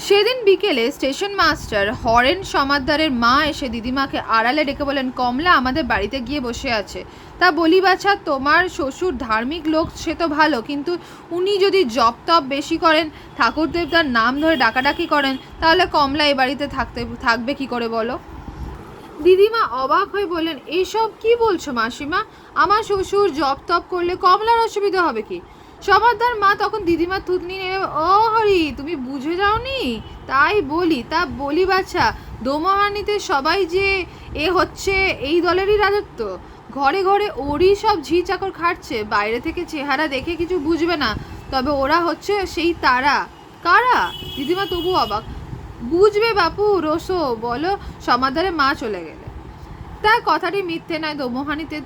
সেদিন বিকেলে station master horn সমাদ্দারের মা এসে দিদিমাকে আড়ালে ডেকে বলেন, কমলা আমাদের বাড়িতে গিয়ে বসে আছে। তা বলি বাছা, তোমার শ্বশুর ধার্মিক লোক সে তো ভালো, কিন্তু উনি যদি জপ তপ বেশি করেন, ঠাকুর দেবতার নাম ধরে ডাকাডাকি করেন, তাহলে কমলা এ বাড়িতে থাকবে কি করে বলো? দিদিমা অবাক হয়ে বললেন, এইসব কি বলছো মাসিমা? আমার শ্বশুর জপ তপ করলে কমলার অসুবিধা হবে কি? সমাদ্দার মা তখন দিদিমার থুতনি নেড়ে, ও হরি, তুমি বুঝে যাওনি? তাই বলি, তা বলি বাচ্চা, দোমহানিতে সবাই যে এ হচ্ছে এই দলেরই রাজত্ব। ঘরে ঘরে ওরই সব ঝি চাকর খাটছে, বাইরে থেকে চেহারা দেখে কিছু বুঝবে না, তবে ওরা হচ্ছে সেই তারা। কারা? দিদিমা তবু অবাক। বুঝবে বাপু, রোসো বলো। সমাদ্দারের মা চলে গেলে তার কথাটি মিথ্যে নয়। দোমোহানিতে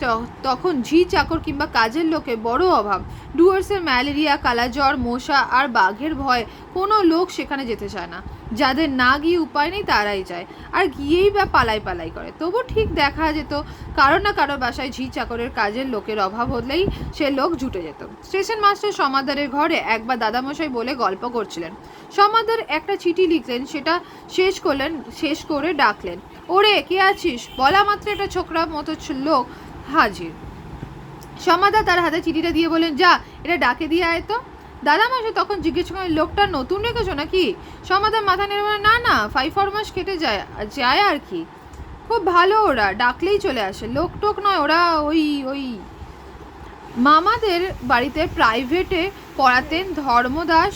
তখন ঝি চাকর কিংবা কাজের লোকের বড় অভাব। ডুয়ার্সের ম্যালেরিয়া, কালাজ্বর, মশা আর বাঘের ভয়ে কোনো লোক সেখানে যেতে চায় না। যাদের না গিয়ে উপায় নেই তারাই যায়, আর গিয়েই বা পালাই করে। তবু ঠিক দেখা যেত কারো না কারো বাসায় ঝি চাকরের কাজের লোকের অভাব হলেই সে লোক জুটে যেত। স্টেশন মাস্টার সমাদ্দারের ঘরে একবার দাদামশাই বলে গল্প করছিলেন। সমাদ্দার একটা চিঠি লিখলেন, সেটা শেষ করে ডাকলেন, ওরে কে আছিস? বলা মাত্র একটা ছোকরা মতো লোক হাজির। সমাদ্দার তার হাতে চিঠিটা দিয়ে বলেন, যা এটা ডাকে দিয়ে আয় তো। দাদামশাই তখন জিজ্ঞেস করেন, লোকটা নতুন রেখেছো নাকি? সমাদ্দার মাথা নেড়ে বলে, না না, 5-4 মাস কেটে যায় আর কি। খুব ভালো, ওরা ডাকলেই চলে আসে, লোক টোক নয় ওরা। ওই ওই মামাদের বাড়িতে প্রাইভেটে পড়াতেন ধর্মদাস।